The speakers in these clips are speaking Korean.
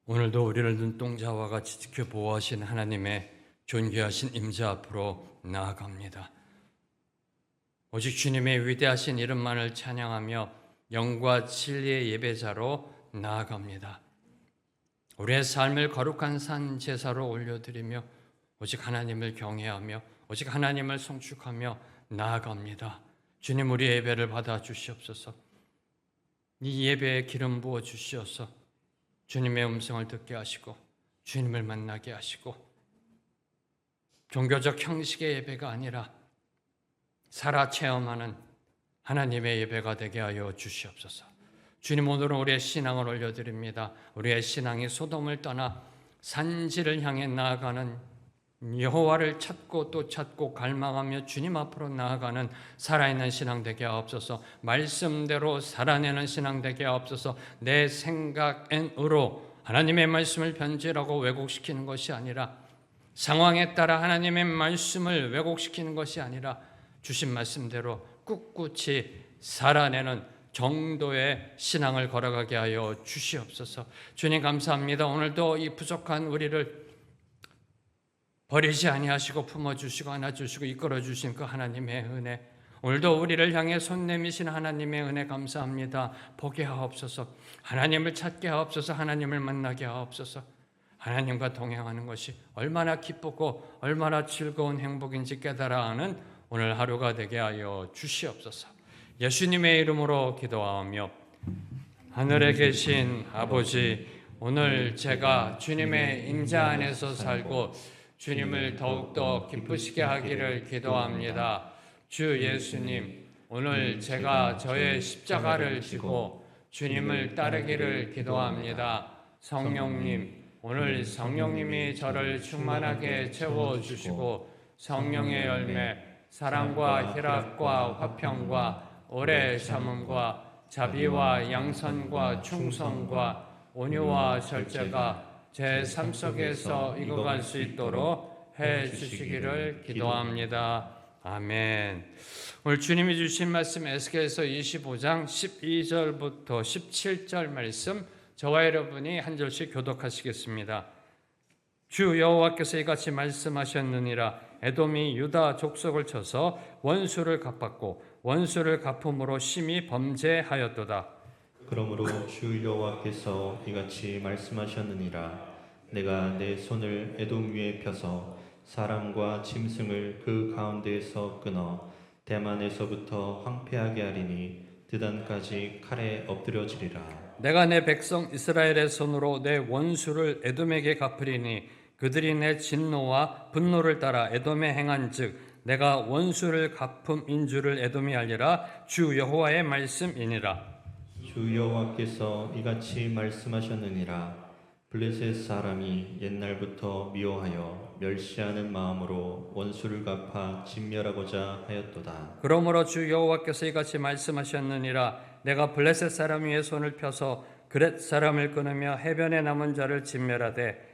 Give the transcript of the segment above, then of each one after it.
오늘도 우리를 눈동자와 같이 지켜보호하신 하나님의 존귀하신 임재 앞으로 나아갑니다. 오직 주님의 위대하신 이름만을 찬양하며 영과 진리의 예배자로 나아갑니다. 우리의 삶을 거룩한 산 제사로 올려드리며 오직 하나님을 경외하며 오직 하나님을 송축하며 나아갑니다. 주님, 우리의 예배를 받아 주시옵소서. 이 예배에 기름 부어 주시옵소서. 주님의 음성을 듣게 하시고 주님을 만나게 하시고 종교적 형식의 예배가 아니라 살아 체험하는 하나님의 예배가 되게 하여 주시옵소서. 주님, 오늘은 우리의 신앙을 올려드립니다. 우리의 신앙이 소돔을 떠나 산지를 향해 나아가는 여호와를 찾고 또 찾고 갈망하며 주님 앞으로 나아가는 살아있는 신앙 되게 하옵소서. 말씀대로 살아내는 신앙 되게 하옵소서. 내 생각으로 하나님의 말씀을 변질하고 왜곡시키는 것이 아니라 상황에 따라 하나님의 말씀을 왜곡시키는 것이 아니라 주신 말씀대로 꿋꿋이 살아내는 정도의 신앙을 걸어가게 하여 주시옵소서. 주님, 감사합니다. 오늘도 이 부족한 우리를 버리지 아니하시고 품어주시고 안아주시고 이끌어주신 그 하나님의 은혜, 오늘도 우리를 향해 손 내미신 하나님의 은혜 감사합니다. 보게 하옵소서. 하나님을 찾게 하옵소서. 하나님을 만나게 하옵소서. 하나님과 동행하는 것이 얼마나 기쁘고 얼마나 즐거운 행복인지 깨달아 하는 오늘 하루가 되게 하여 주시옵소서. 예수님의 이름으로 기도하며, 하늘에 계신 아버지, 오늘 제가 주님의 임재 안에서 살고 주님을 더욱더 기쁘시게 하기를 기도합니다. 주 예수님, 오늘 제가 저의 십자가를 지고 주님을 따르기를 기도합니다. 성령님, 오늘 성령님이 저를 충만하게 채워주시고 성령의 열매, 사랑과 희락과 화평과 오래 참음과 자비와 양선과 충성과 온유와 절제가 제 삶 속에서 익어갈 수 있도록 해 주시기를 기도합니다. 아멘. 오늘 주님이 주신 말씀 에스겔서 25장 12절부터 17절 말씀, 저와 여러분이 한 절씩 교독하시겠습니다. 주 여호와께서 이같이 말씀하셨느니라. 에돔이 유다 족속을 쳐서 원수를 갚았고 원수를 갚음으로 심히 범죄하였도다. 그러므로 주 여호와께서 이같이 말씀하셨느니라. 내가 내 손을 에돔 위에 펴서 사람과 짐승을 그 가운데에서 끊어 대만에서부터 황폐하게 하리니 드단까지 칼에 엎드려지리라. 내가 내 백성 이스라엘의 손으로 내 원수를 에돔에게 갚으리니 그들이 내 진노와 분노를 따라 에돔에 행한즉 내가 원수를 갚음인 줄을 에돔이 알리라. 주 여호와의 말씀이니라. 주 여호와께서 이같이 말씀하셨느니라. 블레셋 사람이 옛날부터 미워하여 멸시하는 마음으로 원수를 갚아 진멸하고자 하였도다. 그러므로 주 여호와께서 이같이 말씀하셨느니라. 내가 블레셋 사람 위에 손을 펴서 그렛 사람을 끊으며 해변에 남은 자를 진멸하되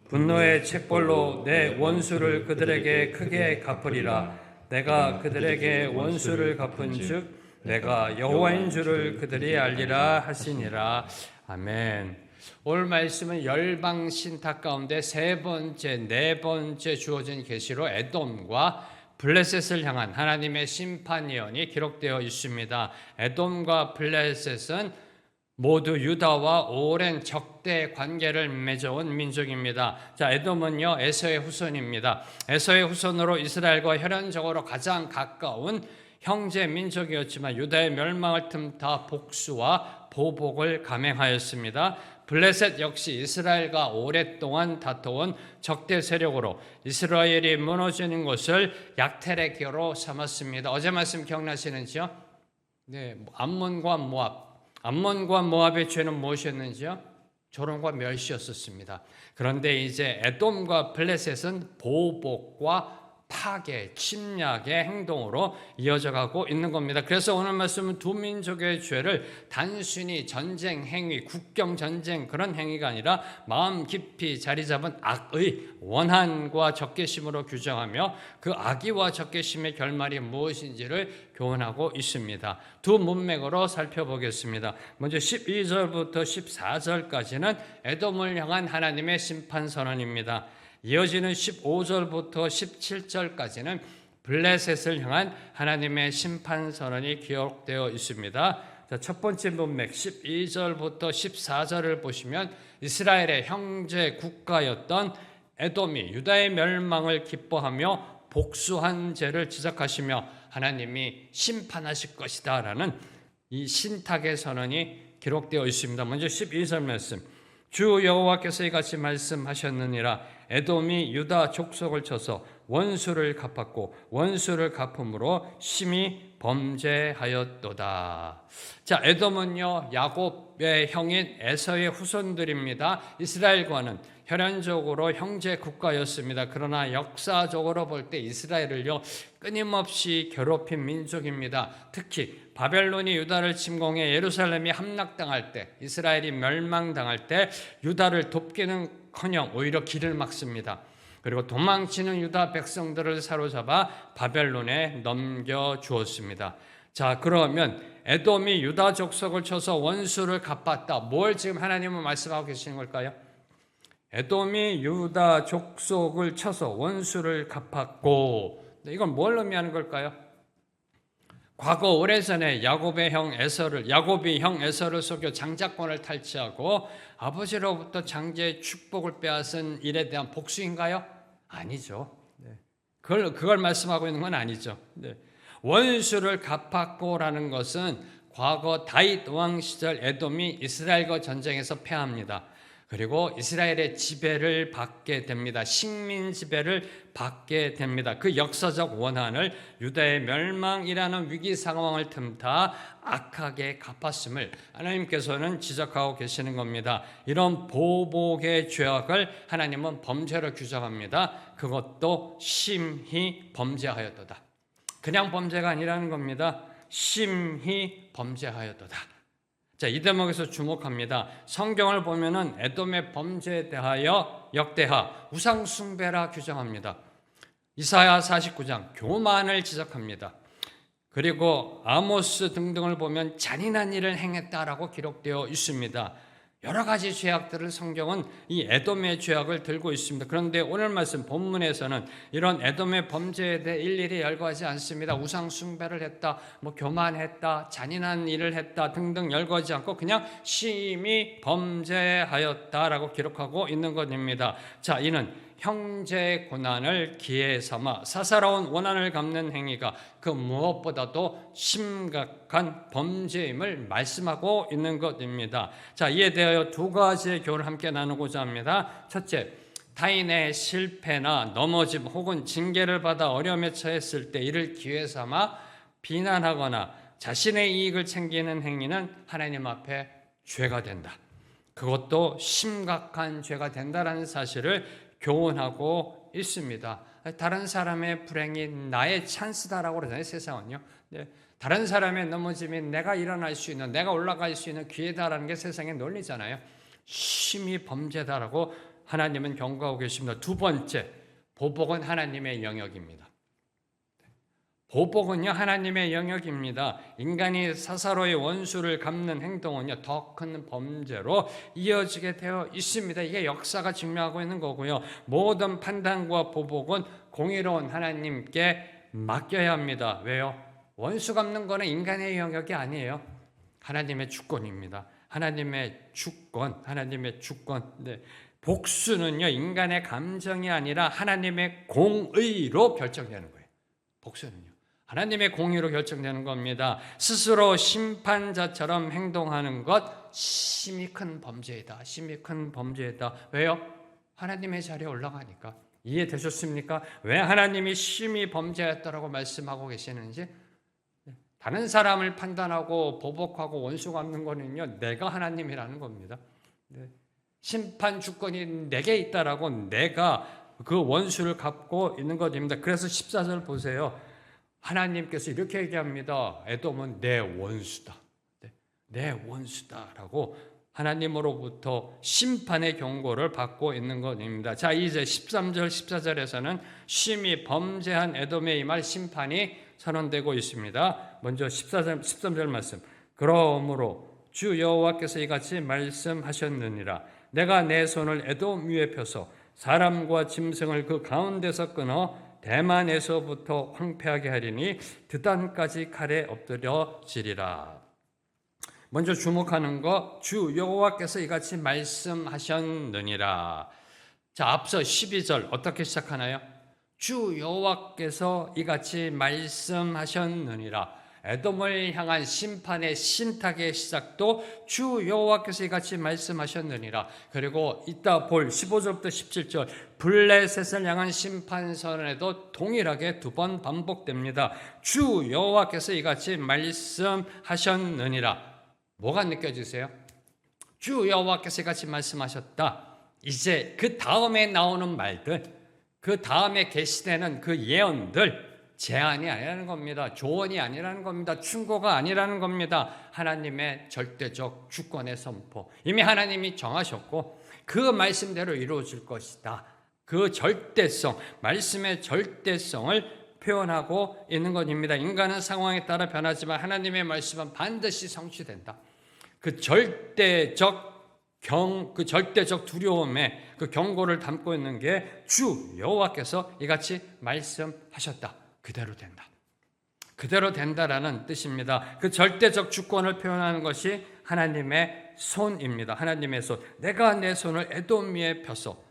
분노의 책벌로 내 원수를 그들에게 크게 갚으리라. 내가 그들에게 원수를 갚은즉 내가 여호와인 줄을 그들이 알리라 하시니라. 아멘. 오늘 말씀은 열방 신탁 가운데 네 번째 주어진 계시로 에돔과 블레셋을 향한 하나님의 심판 예언이 기록되어 있습니다. 에돔과 블레셋은 모두 유다와 오랜 적대 관계를 맺어온 민족입니다. 자, 에돔은요, 에서의 후손입니다. 에서의 후손으로 이스라엘과 혈연적으로 가장 가까운 형제 민족이었지만 유다의 멸망을 틈타 복수와 보복을 감행하였습니다. 블레셋 역시 이스라엘과 오랫동안 다퉈온 적대 세력으로 이스라엘이 무너지는 것을 약탈의 기로 삼았습니다. 어제 말씀 기억나시는지요? 네, 암몬과 모압. 암몬과 모압의 죄는 무엇이었는지요? 조롱과 멸시였었습니다. 그런데 이제 에돔과 블레셋은 보복과 파괴, 침략의 행동으로 이어져 가고 있는 겁니다. 그래서 오늘 말씀은 두 민족의 죄를 단순히 전쟁 행위, 국경 전쟁 그런 행위가 아니라 마음 깊이 자리 잡은 악의 원한과 적개심으로 규정하며 그 악의와 적개심의 결말이 무엇인지를 교훈하고 있습니다. 두 문맥으로 살펴보겠습니다. 먼저 12절부터 14절까지는 에돔을 향한 하나님의 심판 선언입니다. 이어지는 15절부터 17절까지는 블레셋을 향한 하나님의 심판 선언이 기록되어 있습니다. 첫 번째 문맥 12절부터 14절을 보시면 이스라엘의 형제 국가였던 에돔이 유다의 멸망을 기뻐하며 복수한 죄를 지적하시며 하나님이 심판하실 것이다 라는 이 신탁의 선언이 기록되어 있습니다. 먼저 12절 말씀, 주 여호와께서 이같이 말씀하셨느니라. 에돔이 유다 족속을 쳐서 원수를 갚았고 원수를 갚음으로 심히 범죄하였도다. 자, 에돔은요 야곱의 형인 에서의 후손들입니다. 이스라엘과는 혈연적으로 형제 국가였습니다. 그러나 역사적으로 볼 때 이스라엘을요 끊임없이 괴롭힌 민족입니다. 특히 바벨론이 유다를 침공해 예루살렘이 함락당할 때, 이스라엘이 멸망당할 때 유다를 돕기는커녕 오히려 길을 막습니다. 그리고 도망치는 유다 백성들을 사로잡아 바벨론에 넘겨주었습니다. 자, 그러면 에돔이 유다 족속을 쳐서 원수를 갚았다. 뭘 지금 하나님은 말씀하고 계시는 걸까요? 에돔이 유다 족속을 쳐서 원수를 갚았고, 이건 뭘 의미하는 걸까요? 과거 오래전에 야곱이 형 에서를 속여 장자권을 탈취하고 아버지로부터 장제의 축복을 빼앗은 일에 대한 복수인가요? 아니죠. 그걸 말씀하고 있는 건 아니죠. 원수를 갚았고라는 것은 과거 다윗 왕 시절 에돔이 이스라엘과 전쟁에서 패합니다. 그리고 이스라엘의 지배를 받게 됩니다. 식민 지배를 받게 됩니다. 그 역사적 원한을 유다의 멸망이라는 위기 상황을 틈타 악하게 갚았음을 하나님께서는 지적하고 계시는 겁니다. 이런 보복의 죄악을 하나님은 범죄로 규정합니다. 그것도 심히 범죄하였도다. 그냥 범죄가 아니라는 겁니다. 심히 범죄하였도다. 자, 이 대목에서 주목합니다. 성경을 보면은 에돔의 범죄에 대하여 역대하 우상숭배라 규정합니다. 이사야 49장 교만을 지적합니다. 그리고 아모스 등등을 보면 잔인한 일을 행했다라고 기록되어 있습니다. 여러 가지 죄악들을 성경은 이 에돔의 죄악을 들고 있습니다. 그런데 오늘 말씀 본문에서는 이런 에돔의 범죄에 대해 일일이 열거하지 않습니다. 우상 숭배를 했다, 교만했다, 잔인한 일을 했다 등등 열거하지 않고 그냥 심히 범죄하였다라고 기록하고 있는 것입니다. 자, 이는 형제의 고난을 기회 삼아 사사로운 원한을 갚는 행위가 그 무엇보다도 심각한 범죄임을 말씀하고 있는 것입니다. 자, 이에 대하여 두 가지의 교훈을 함께 나누고자 합니다. 첫째, 타인의 실패나 넘어짐 혹은 징계를 받아 어려움에 처했을 때 이를 기회 삼아 비난하거나 자신의 이익을 챙기는 행위는 하나님 앞에 죄가 된다. 그것도 심각한 죄가 된다라는 사실을 교훈하고 있습니다. 다른 사람의 불행이 나의 찬스다라고 그러잖아요, 세상은요. 다른 사람의 넘어짐이 내가 일어날 수 있는, 내가 올라갈 수 있는 기회다라는 게 세상의 논리잖아요. 심히 범죄다라고 하나님은 경고하고 계십니다. 두 번째, 보복은 하나님의 영역입니다. 보복은요 하나님의 영역입니다. 인간이 사사로이 원수를 갚는 행동은요 더 큰 범죄로 이어지게 되어 있습니다. 이게 역사가 증명하고 있는 거고요. 모든 판단과 보복은 공의로운 하나님께 맡겨야 합니다. 왜요? 원수 갚는 거는 인간의 영역이 아니에요. 하나님의 주권입니다. 하나님의 주권. 네. 복수는요 인간의 감정이 아니라 하나님의 공의로 결정되는 거예요. 복수는요. 하나님의 공의로 결정되는 겁니다. 스스로 심판자처럼 행동하는 것 심히 큰 범죄이다. 심히 큰 범죄이다. 왜요? 하나님의 자리에 올라가니까. 이해되셨습니까? 왜 하나님이 심히 범죄했다라고 말씀하고 계시는지. 다른 사람을 판단하고 보복하고 원수 갚는 거는요 내가 하나님이라는 겁니다. 심판 주권이 내게 있다라고 내가 그 원수를 갚고 있는 것입니다. 그래서 14절 보세요. 하나님께서 이렇게 얘기합니다. 에돔은 내 원수다. 내 원수다라고 하나님으로부터 심판의 경고를 받고 있는 것입니다. 자, 이제 13절, 14절에서는 심히 범죄한 에돔에 임할 심판이 선언되고 있습니다. 먼저 13절 말씀. 그러므로 주 여호와께서 이같이 말씀하셨느니라. 내가 내 손을 에돔 위에 펴서 사람과 짐승을 그 가운데서 끊어 대만에서부터 황폐하게 하리니 드단까지 칼에 엎드려지리라. 먼저 주목하는 거, 주 여호와께서 이같이 말씀하셨느니라. 자, 앞서 12절 어떻게 시작하나요? 주 여호와께서 이같이 말씀하셨느니라. 에돔을 향한 심판의 신탁의 시작도 주 여호와께서 이같이 말씀하셨느니라. 그리고 이따 볼 15절부터 17절 블레셋을 향한 심판 선언에도 동일하게 두 번 반복됩니다. 주 여호와께서 이같이 말씀하셨느니라. 뭐가 느껴지세요? 주 여호와께서 이같이 말씀하셨다. 이제 그 다음에 나오는 말들, 그 다음에 계시되는 그 예언들, 제안이 아니라는 겁니다. 조언이 아니라는 겁니다. 충고가 아니라는 겁니다. 하나님의 절대적 주권의 선포. 이미 하나님이 정하셨고 그 말씀대로 이루어질 것이다. 그 절대성, 말씀의 절대성을 표현하고 있는 것입니다. 인간은 상황에 따라 변하지만 하나님의 말씀은 반드시 성취된다. 그 절대적 두려움의 그 경고를 담고 있는 게 주 여호와께서 이같이 말씀하셨다. 그대로 된다. 그대로 된다라는 뜻입니다. 그 절대적 주권을 표현하는 것이 하나님의 손입니다. 하나님의 손. 내가 내 손을 에돔 위에 펴서.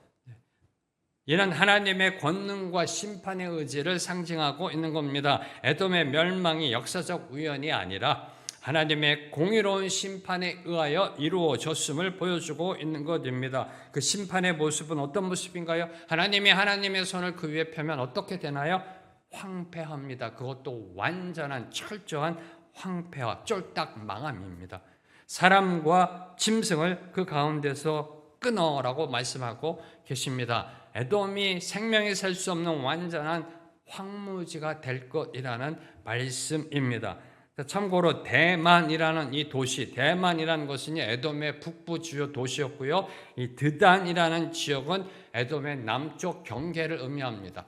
이는 하나님의 권능과 심판의 의지를 상징하고 있는 겁니다. 에돔의 멸망이 역사적 우연이 아니라 하나님의 공의로운 심판에 의하여 이루어졌음을 보여주고 있는 것입니다. 그 심판의 모습은 어떤 모습인가요? 하나님이 하나님의 손을 그 위에 펴면 어떻게 되나요? 황폐합니다. 그것도 완전한 철저한 황폐화, 쫄딱 망함입니다. 사람과 짐승을 그 가운데서 끊어라고 말씀하고 계십니다. 에돔이 생명이 살 수 없는 완전한 황무지가 될 것이라는 말씀입니다. 참고로 대만이라는 이 도시, 대만이라는 것은 에돔의 북부 주요 도시였고요. 이 드단이라는 지역은 에돔의 남쪽 경계를 의미합니다.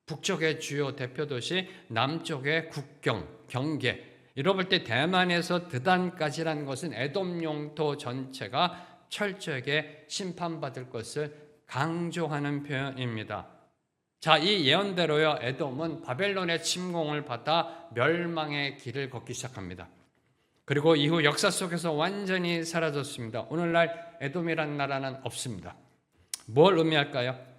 북쪽의 주요 대표 도시, 남쪽의 국경, 경계. 이로 볼 때 대만에서 드단까지라는 것은 에돔 영토 전체가 철저하게 심판받을 것을 강조하는 표현입니다. 자, 이 예언대로요, 에돔은 바벨론의 침공을 받아 멸망의 길을 걷기 시작합니다. 그리고 이후 역사 속에서 완전히 사라졌습니다. 오늘날 에돔이라는 나라는 없습니다. 뭘 의미할까요?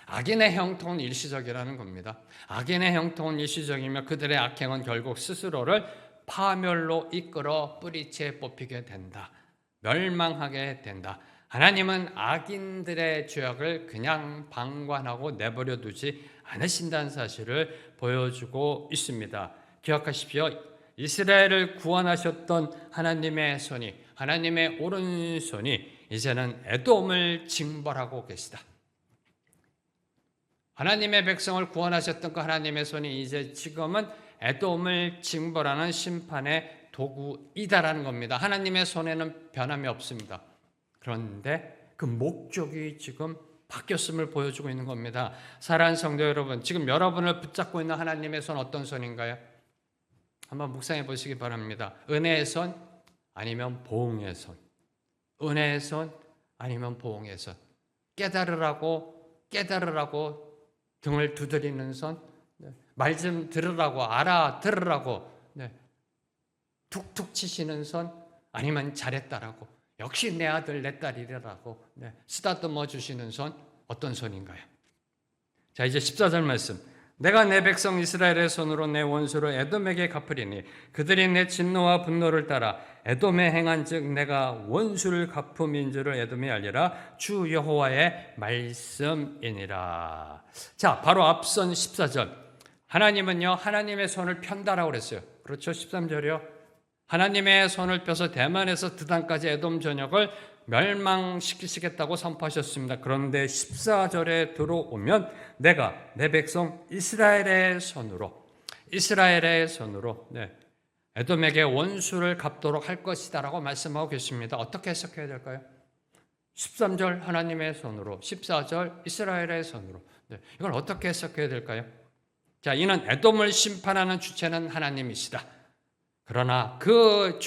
악인의 형통은 일시적이라는 겁니다. 악인의 형통은 일시적이며 그들의 악행은 결국 스스로를 파멸로 이끌어 뿌리채 뽑히게 된다. 멸망하게 된다. 하나님은 악인들의 죄악을 그냥 방관하고 내버려 두지 않으신다는 사실을 보여주고 있습니다. 기억하십시오. 이스라엘을 구원하셨던 하나님의 손이, 하나님의 오른손이 이제는 에돔을 징벌하고 계시다. 하나님의 백성을 구원하셨던 그 하나님의 손이 이제 지금은 에돔을 징벌하는 심판의 도구이다라는 겁니다. 하나님의 손에는 변함이 없습니다. 그런데 그 목적이 지금 바뀌었음을 보여주고 있는 겁니다. 사랑하는 성도 여러분, 지금 여러분을 붙잡고 있는 하나님의 손 어떤 손인가요? 한번 묵상해 보시기 바랍니다. 은혜의 손 아니면 보응의 손. 은혜의 손 아니면 보응의 손. 깨달으라고 등을 두드리는 손, 말 좀 들으라고, 알아들으라고 툭툭 치시는 손, 아니면 잘했다라고, 역시 내 아들 내 딸이라고 쓰다듬어 주시는 손, 어떤 손인가요? 자, 이제 14절 말씀. 내가 내 백성 이스라엘의 손으로 내 원수를 에돔에게 갚으리니 그들이 내 진노와 분노를 따라 에돔에 행한 즉 내가 원수를 갚음인 줄을 에돔이 알리라. 주 여호와의 말씀이니라. 자, 바로 앞선 14절. 하나님은요, 하나님의 손을 편다라고 그랬어요. 그렇죠? 13절이요. 하나님의 손을 펴서 대만에서 드단까지 에돔 전역을 멸망시키시겠다고 선포하셨습니다. 그런데 14절에 들어오면 내가 내 백성 이스라엘의 손으로 에돔에게 원수를 갚도록 할 것이다라고 말씀하고 계십니다. 어떻게 해석해야 될까요? 13절 하나님의 손으로, 14절 이스라엘의 손으로. 이걸 어떻게 해석해야 될까요? 자, 이는 에돔을 심판하는 주체는 하나님이시다. 그러나 그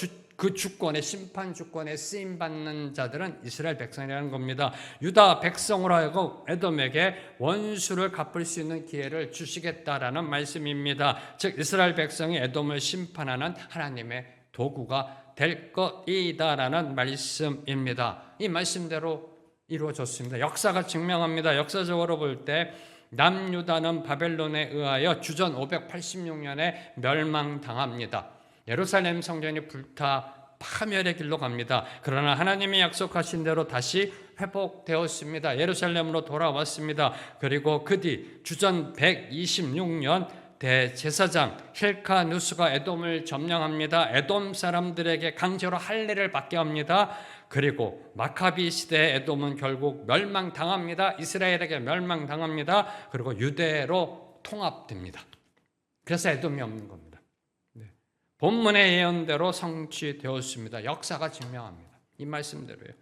주권의, 심판 주권에 쓰임받는 자들은 이스라엘 백성이라는 겁니다. 유다 백성으로 하여금 에돔에게 원수를 갚을 수 있는 기회를 주시겠다라는 말씀입니다. 즉 이스라엘 백성이 에돔을 심판하는 하나님의 도구가 될 것이다라는 말씀입니다. 이 말씀대로 이루어졌습니다. 역사가 증명합니다. 역사적으로 볼 때 남유다는 바벨론에 의하여 주전 586년에 멸망당합니다. 예루살렘 성전이 불타 파멸의 길로 갑니다. 그러나 하나님이 약속하신 대로 다시 회복되었습니다. 예루살렘으로 돌아왔습니다. 그리고 그 뒤 주전 126년 대제사장 힐카누스가 에돔을 점령합니다. 에돔 사람들에게 강제로 할례를 받게 합니다. 그리고 마카비 시대의 에돔은 결국 멸망당합니다. 이스라엘에게 멸망당합니다. 그리고 유대로 통합됩니다. 그래서 에돔이 없는 겁니다. 본문의 예언대로 성취되었습니다. 역사가 증명합니다. 이 말씀대로요.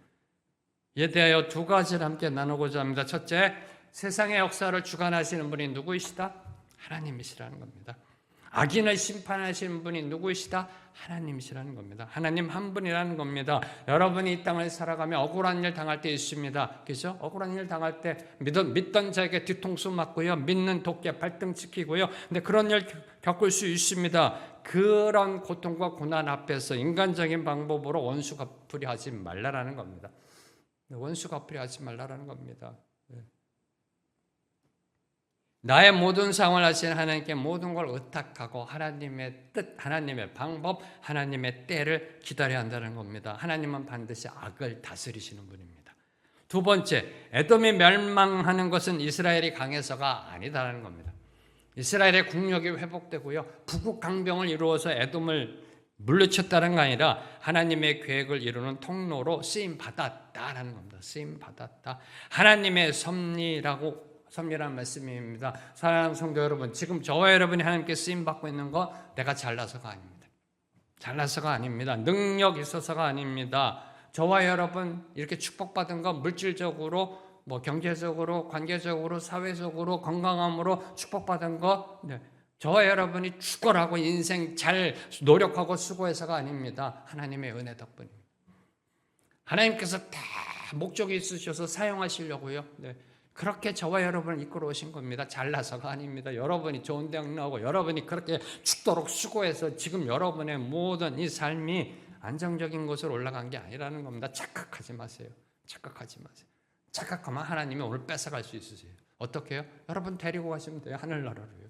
이에 대하여 두 가지를 함께 나누고자 합니다. 첫째, 세상의 역사를 주관하시는 분이 누구이시다? 하나님이시라는 겁니다. 악인을 심판하시는 분이 누구이시다? 하나님이시라는 겁니다. 하나님 한 분이라는 겁니다. 여러분이 이 땅을 살아가며 억울한 일 당할 때 있습니다. 그죠? 억울한 일 당할 때 믿던 자에게 뒤통수 맞고요. 믿는 독재 발등 찍히고요. 근데 그런 일 겪을 수 있습니다. 그런 고통과 고난 앞에서 인간적인 방법으로 원수 갚으려 하지 말라라는 겁니다. 원수 갚으려 하지 말라라는 겁니다. 나의 모든 상황을 하시는 하나님께 모든 걸 의탁하고 하나님의 뜻, 하나님의 방법, 하나님의 때를 기다려야 한다는 겁니다. 하나님은 반드시 악을 다스리시는 분입니다. 두 번째, 에돔이 멸망하는 것은 이스라엘이 강해서가 아니다라는 겁니다. 이스라엘의 국력이 회복되고요. 북극 강병을 이루어서 에돔을 물리쳤다는 게 아니라 하나님의 계획을 이루는 통로로 쓰임받았다라는 겁니다. 쓰임받았다. 하나님의 섭리라는 말씀입니다. 사랑하는 성도 여러분, 지금 저와 여러분이 하나님께 쓰임받고 있는 거 내가 잘나서가 아닙니다. 잘나서가 아닙니다. 능력 있어서가 아닙니다. 저와 여러분 이렇게 축복받은 거 물질적으로, 경제적으로, 관계적으로, 사회적으로, 건강함으로 축복받은 거, 저와 여러분이 죽어라고 인생 잘 노력하고 수고해서가 아닙니다. 하나님의 은혜 덕분입니다. 하나님께서 다 목적이 있으셔서 사용하시려고요. 그렇게 저와 여러분을 이끌어 오신 겁니다. 잘나서가 아닙니다. 여러분이 좋은 대학 나오고 여러분이 그렇게 죽도록 수고해서 지금 여러분의 모든 이 삶이 안정적인 곳으로 올라간 게 아니라는 겁니다. 착각하지 마세요. 착각하지 마세요. 착각하면 하나님이 오늘 뺏어갈 수 있으세요. 어떻게 해요? 여러분 데리고 가시면 돼요. 하늘나라로요.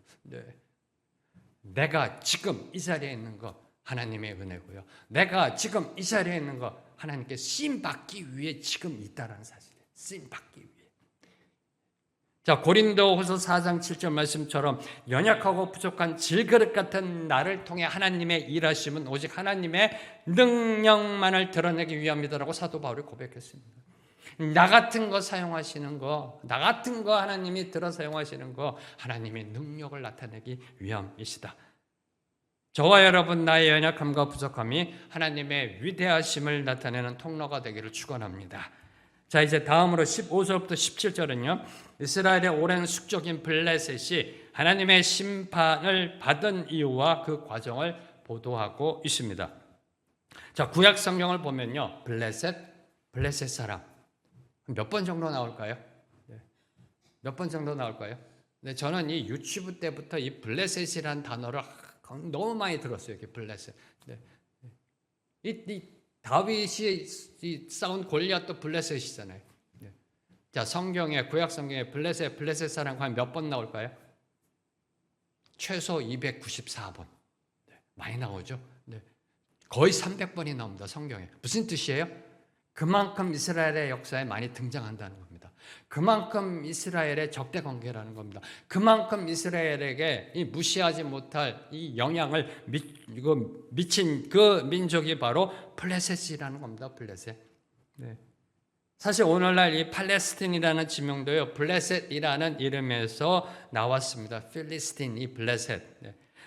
내가 지금 이 자리에 있는 거 하나님의 은혜고요. 내가 지금 이 자리에 있는 거 하나님께 쓰임받기 위해 지금 있다는 사실이에요. 쓰임받기 위해. 자, 고린도후서 4장 7절 말씀처럼 연약하고 부족한 질그릇 같은 나를 통해 하나님의 일하심은 오직 하나님의 능력만을 드러내기 위함이다라고 사도 바울이 고백했습니다. 나 같은 거 사용하시는 거, 나 같은 거 하나님이 들어 사용하시는 거 하나님의 능력을 나타내기 위함이시다. 저와 여러분 나의 연약함과 부족함이 하나님의 위대하심을 나타내는 통로가 되기를 축원합니다. 자, 이제 다음으로 15절부터 17절은요. 이스라엘의 오랜 숙적인 블레셋이 하나님의 심판을 받은 이유와 그 과정을 보도하고 있습니다. 자, 구약 성경을 보면요. 블레셋 사람 몇 번 정도 나올까요? 몇 번 정도 나올까요? 네, 저는 이 유치부 때부터 이 블레셋이라는 단어를 너무 많이 들었어요. 이렇게 블레셋. 네. 이 다윗이 싸운 골리앗도 블레셋이잖아요. 네. 자, 성경에 구약 성경에 블레셋 사람 한 몇 번 나올까요? 최소 294번. 네. 많이 나오죠. 네. 거의 300번이 나옵니다. 성경에. 무슨 뜻이에요? 그만큼 이스라엘의 역사에 많이 등장한다는 겁니다. 그만큼 이스라엘의 적대 관계라는 겁니다. 그만큼 이스라엘에게 이 무시하지 못할 이 영향을 미친 그 민족이 바로 블레셋이라는 겁니다. 블레셋. 네. 사실 오늘날 이 팔레스틴이라는 지명도요, 블레셋이라는 이름에서 나왔습니다. 필리스틴, 이 블레셋.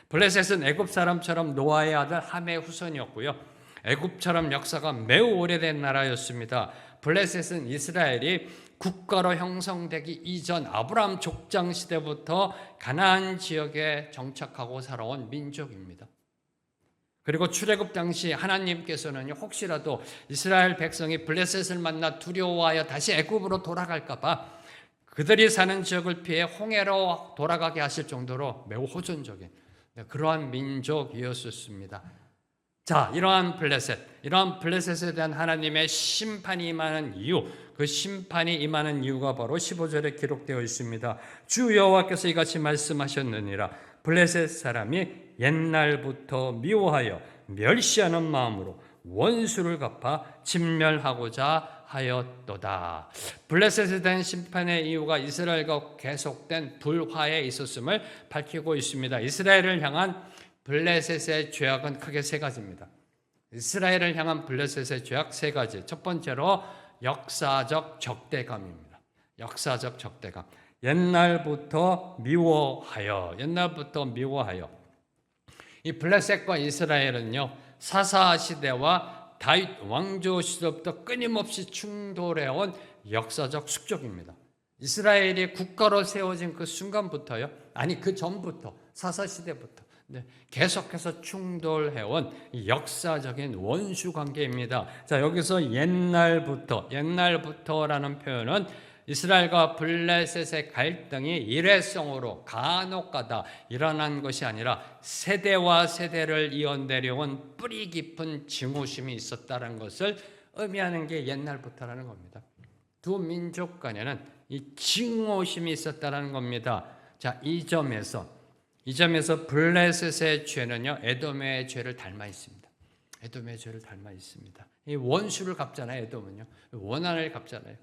블레셋은 애굽 사람처럼 노아의 아들 함의 후손이었고요. 애굽처럼 역사가 매우 오래된 나라였습니다. 블레셋은 이스라엘이 국가로 형성되기 이전 아브라함 족장 시대부터 가나안 지역에 정착하고 살아온 민족입니다. 그리고 출애굽 당시 하나님께서는 혹시라도 이스라엘 백성이 블레셋을 만나 두려워하여 다시 애굽으로 돌아갈까 봐 그들이 사는 지역을 피해 홍해로 돌아가게 하실 정도로 매우 호전적인 그러한 민족이었습니다. 자, 이러한 블레셋에 대한 하나님의 심판이 임하는 이유, 그 심판이 임하는 이유가 바로 15절에 기록되어 있습니다. 주 여호와께서 이같이 말씀하셨느니라. 블레셋 사람이 옛날부터 미워하여 멸시하는 마음으로 원수를 갚아 진멸하고자 하였도다. 블레셋에 대한 심판의 이유가 이스라엘과 계속된 불화에 있었음을 밝히고 있습니다. 이스라엘을 향한 블레셋의 죄악은 크게 세 가지입니다. 이스라엘을 향한 블레셋의 죄악 세 가지. 첫 번째로 역사적 적대감입니다. 역사적 적대감. 옛날부터 미워하여. 이 블레셋과 이스라엘은요, 사사 시대와 다윗 왕조 시대부터 끊임없이 충돌해온 역사적 숙적입니다. 이스라엘이 국가로 세워진 그 순간부터요, 아니 그 전부터, 사사 시대부터 계속해서 충돌해온 역사적인 원수 관계입니다. 자, 여기서 옛날부터라는 표현은 이스라엘과 블레셋의 갈등이 일회성으로 간혹가다 일어난 것이 아니라 세대와 세대를 이어내려온 뿌리 깊은 증오심이 있었다는 것을 의미하는 게 옛날부터라는 겁니다. 두 민족 간에는 이 증오심이 있었다는 겁니다. 자, 이 점에서 블레셋의 죄는요, 에돔의 죄를 닮아 있습니다. 에돔의 죄를 닮아 있습니다. 이 원수를 갚잖아요. 에돔은요, 원한을 갚잖아요.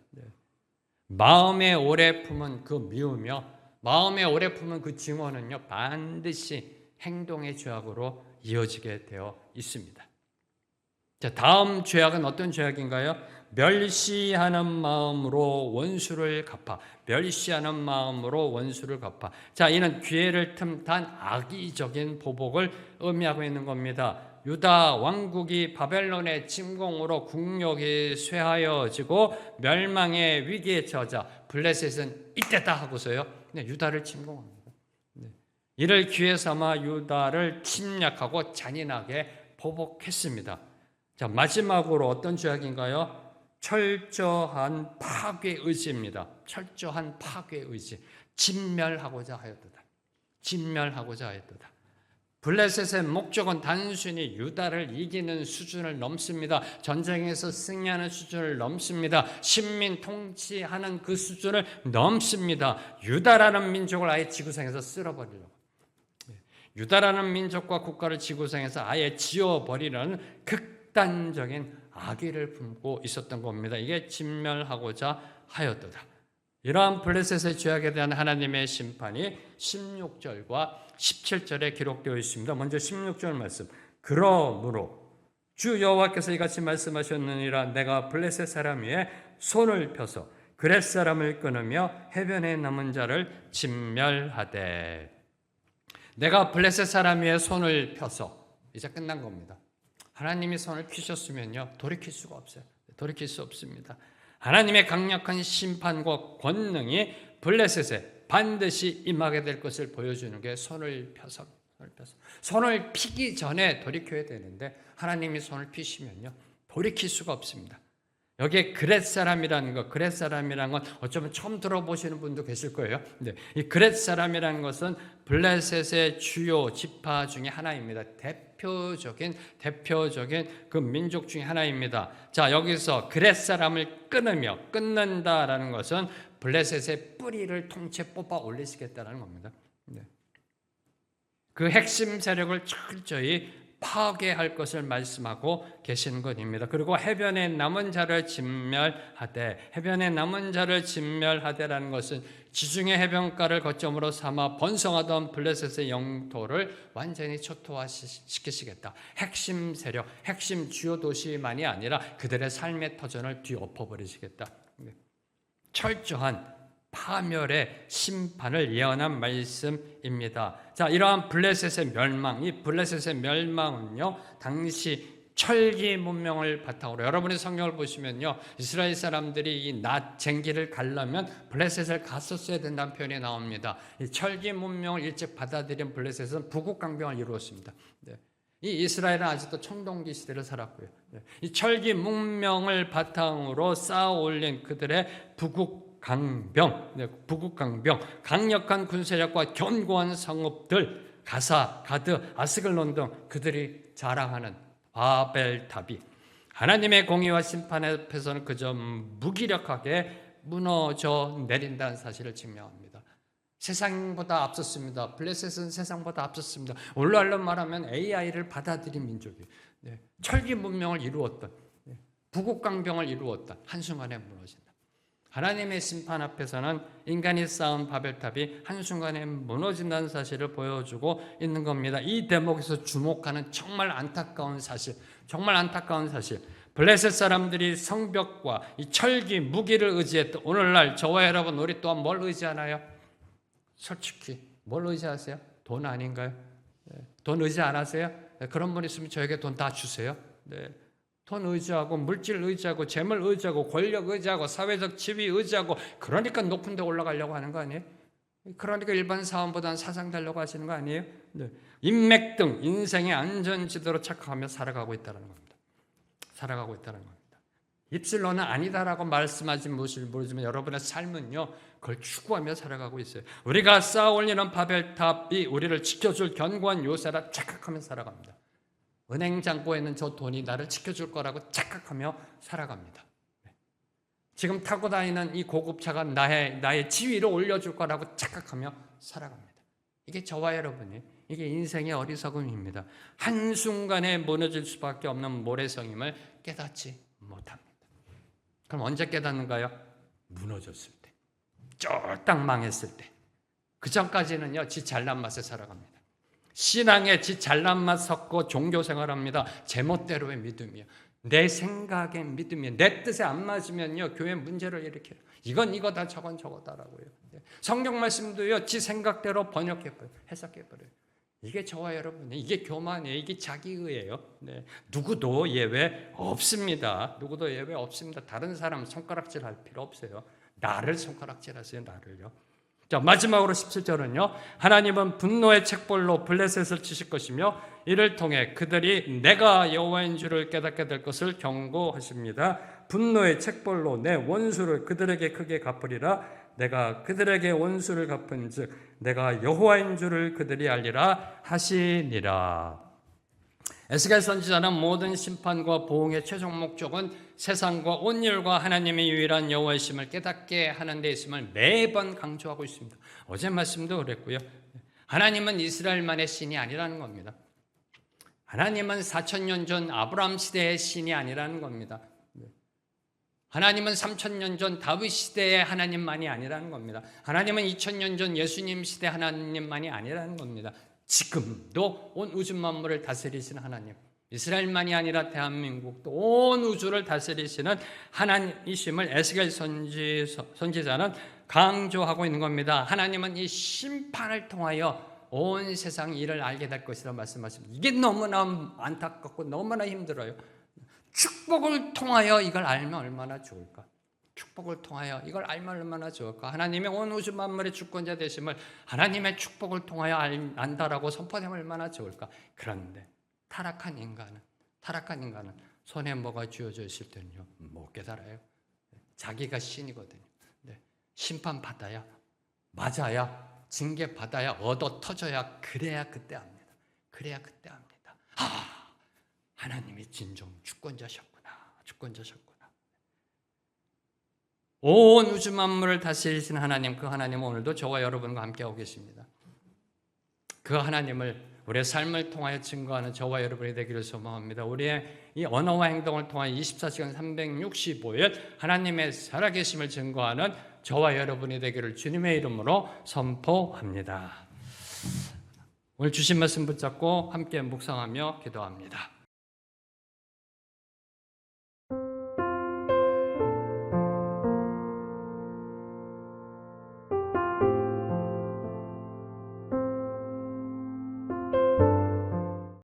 마음에 오래 품은 그 미우며 마음에 오래 품은 그 증오는요, 반드시 행동의 죄악으로 이어지게 되어 있습니다. 자, 다음 죄악은 어떤 죄악인가요? 멸시하는 마음으로 원수를 갚아. 자, 이는 기회를 틈탄 악의적인 보복을 의미하고 있는 겁니다. 유다 왕국이 바벨론의 침공으로 국력이 쇠하여지고 멸망의 위기에 처하자 블레셋은 이때다 하고서요, 유다를 침공합니다. 이를 기회 삼아 유다를 침략하고 잔인하게 보복했습니다. 자, 마지막으로 어떤 죄악인가요? 철저한 파괴 의지입니다. 철저한 파괴 의지. 진멸하고자 하였도다. 블레셋의 목적은 단순히 유다를 이기는 수준을 넘습니다. 전쟁에서 승리하는 수준을 넘습니다. 식민 통치하는 그 수준을 넘습니다. 유다라는 민족을 아예 지구상에서 쓸어버리려고. 유다라는 민족과 국가를 지구상에서 아예 지워버리려는 극단적인 악의를 품고 있었던 겁니다. 이게 진멸하고자 하였도다. 이러한 블레셋의 죄악에 대한 하나님의 심판이 16절과 17절에 기록되어 있습니다. 먼저 16절 말씀. 그러므로 주 여호와께서 이같이 말씀하셨느니라. 내가 블레셋 사람 위에 손을 펴서 그렛 사람을 끊으며 해변에 남은 자를 진멸하되. 내가 블레셋 사람 위에 손을 펴서, 이제 끝난 겁니다. 하나님이 손을 펴셨으면요, 돌이킬 수가 없어요. 돌이킬 수 없습니다. 하나님의 강력한 심판과 권능이 블레셋에 반드시 임하게 될 것을 보여주는 게 손을 펴서. 손을 피기 전에 돌이켜야 되는데 하나님이 손을 피시면요, 돌이킬 수가 없습니다. 여기에 그렛 사람이라는 건 어쩌면 처음 들어보시는 분도 계실 거예요. 근데 이 그렛 사람이라는 것은 블레셋의 주요 지파 중에 하나입니다. 대표적인 그 민족 중에 하나입니다. 자, 여기서 그렛 사람을 끊는다라는 것은 블레셋의 뿌리를 통째 뽑아 올리시겠다는 겁니다. 그 핵심 세력을 철저히 파괴할 것을 말씀하고 계시는 것입니다. 그리고 해변에 남은 자를 진멸하되, 해변에 남은 자를 진멸하되라는 것은 지중해 해변가를 거점으로 삼아 번성하던 블레셋의 영토를 완전히 초토화시키시겠다. 핵심 세력, 핵심 주요 도시만이 아니라 그들의 삶의 터전을 뒤엎어버리시겠다. 철저한 파멸의 심판을 예언한 말씀입니다. 자, 이러한 블레셋의 멸망, 이 블레셋의 멸망은요, 당시 철기 문명을 바탕으로, 여러분의 성경을 보시면요, 이스라엘 사람들이 이 낫 쟁기를 가려면 블레셋을 갔었어야 된다는 표현이 나옵니다. 이 철기 문명을 일찍 받아들인 블레셋은 부국강병을 이루었습니다. 네. 이 이스라엘은 아직도 청동기 시대를 살았고요. 네. 이 철기 문명을 바탕으로 쌓아 올린 그들의 부국강병, 강력한 군세력과 견고한 성읍들, 가사, 가드, 아스글론 등 그들이 자랑하는 바벨탑이 하나님의 공의와 심판 앞에서는 그저 무기력하게 무너져 내린다는 사실을 증명합니다. 세상보다 앞섰습니다. 블레셋은 세상보다 앞섰습니다. 오늘날로 말하면 AI를 받아들인 민족이에요. 네. 철기 문명을 이루었던, 부국강병을 이루었던 한순간에 무너진다. 하나님의 심판 앞에서는 인간이 쌓은 바벨탑이 한순간에 무너진다는 사실을 보여주고 있는 겁니다. 이 대목에서 주목하는 정말 안타까운 사실, 블레셋 사람들이 성벽과 이 철기, 무기를 의지했던 오늘날 저와 여러분, 우리 또한 뭘 의지하나요? 솔직히 뭘 의지하세요? 돈 아닌가요? 돈 의지 안 하세요? 그런 분 있으면 저에게 돈 다 주세요. 네. 돈 의지하고 물질 의지하고 재물 의지하고 권력 의지하고 사회적 지위 의지하고, 그러니까 높은 데 올라가려고 하는 거 아니에요? 그러니까 일반 사원보다는 사장 되려고 하시는 거 아니에요? 네. 인맥 등 인생의 안전지대로 착각하며 살아가고 있다는 겁니다. 입술로는 아니다라고 말씀하지 모르지만 여러분의 삶은요, 그걸 추구하며 살아가고 있어요. 우리가 쌓아 올리는 바벨탑이 우리를 지켜줄 견고한 요새라 착각하며 살아갑니다. 은행 잔고에 있는 저 돈이 나를 지켜줄 거라고 착각하며 살아갑니다. 지금 타고 다니는 이 고급차가 나의 지위를 올려줄 거라고 착각하며 살아갑니다. 이게 저와 여러분이, 이게 인생의 어리석음입니다. 한순간에 무너질 수밖에 없는 모래성임을 깨닫지 못합니다. 그럼 언제 깨닫는가요? 무너졌을 때, 쫄딱 망했을 때. 그 전까지는요, 지 잘난 맛에 살아갑니다. 신앙에 지 잘난 맛 섞고 종교 생활합니다. 제멋대로의 믿음이요, 내 생각의 믿음이요, 내 뜻에 안 맞으면요, 교회 문제를 일으켜요. 이건 이거다, 저건 저거다라고요. 성경 말씀도요, 지 생각대로 번역해버려요, 해석해버려요. 이게 저와 여러분의, 이게 교만이에요. 이게 자기의예요. 네. 누구도 예외 없습니다. 다른 사람 손가락질할 필요 없어요. 나를 손가락질하세요. 나를요. 자, 마지막으로 17절은요, 하나님은 분노의 책벌로 블레셋을 치실 것이며 이를 통해 그들이 내가 여호와인 줄을 깨닫게 될 것을 경고하십니다. 분노의 책벌로 내 원수를 그들에게 크게 갚으리라. 내가 그들에게 원수를 갚은즉 내가 여호와인 줄을 그들이 알리라 하시니라. 에스겔 선지자는 모든 심판과 보응의 최종 목적은 세상과 온율과 하나님의 유일한 여호와이심을 깨닫게 하는 데 있음을 매번 강조하고 있습니다. 어제 말씀도 그랬고요. 하나님은 이스라엘만의 신이 아니라는 겁니다. 하나님은 4,000년 전 아브라함 시대의 신이 아니라는 겁니다. 하나님은 3,000년 전 다윗 시대의 하나님만이 아니라는 겁니다. 하나님은 2,000년 전 예수님 시대 하나님만이 아니라는 겁니다. 지금도 온 우주 만물을 다스리시는 하나님, 이스라엘만이 아니라 대한민국도 온 우주를 다스리시는 하나님이심을 에스겔 선지자는 강조하고 있는 겁니다. 하나님은 이 심판을 통하여 온 세상 일을 알게 될 것이라 말씀하십니다. 이게 너무나 안타깝고 너무나 힘들어요. 축복을 통하여 이걸 알면 얼마나 좋을까? 축복을 통하여 이걸 알면 얼마나 좋을까? 하나님의 온 우주 만물의 주권자 되심을 하나님의 축복을 통하여 안다라고 선포되면 얼마나 좋을까? 그런데 타락한 인간은 손에 뭐가 쥐어져 있을 때는요, 못 깨달아요. 자기가 신이거든요. 네. 심판받아야, 맞아야, 징계받아야, 얻어 터져야, 그래야 그때 압니다. 하나님이 진정 주권자셨구나. 온 우주 만물을 다스리신 하나님, 그 하나님은 오늘도 저와 여러분과 함께하고 계십니다. 그 하나님을 우리의 삶을 통하여 증거하는 저와 여러분이 되기를 소망합니다. 우리의 이 언어와 행동을 통하여 24시간 365일 하나님의 살아계심을 증거하는 저와 여러분이 되기를 주님의 이름으로 선포합니다. 오늘 주신 말씀 붙잡고 함께 묵상하며 기도합니다.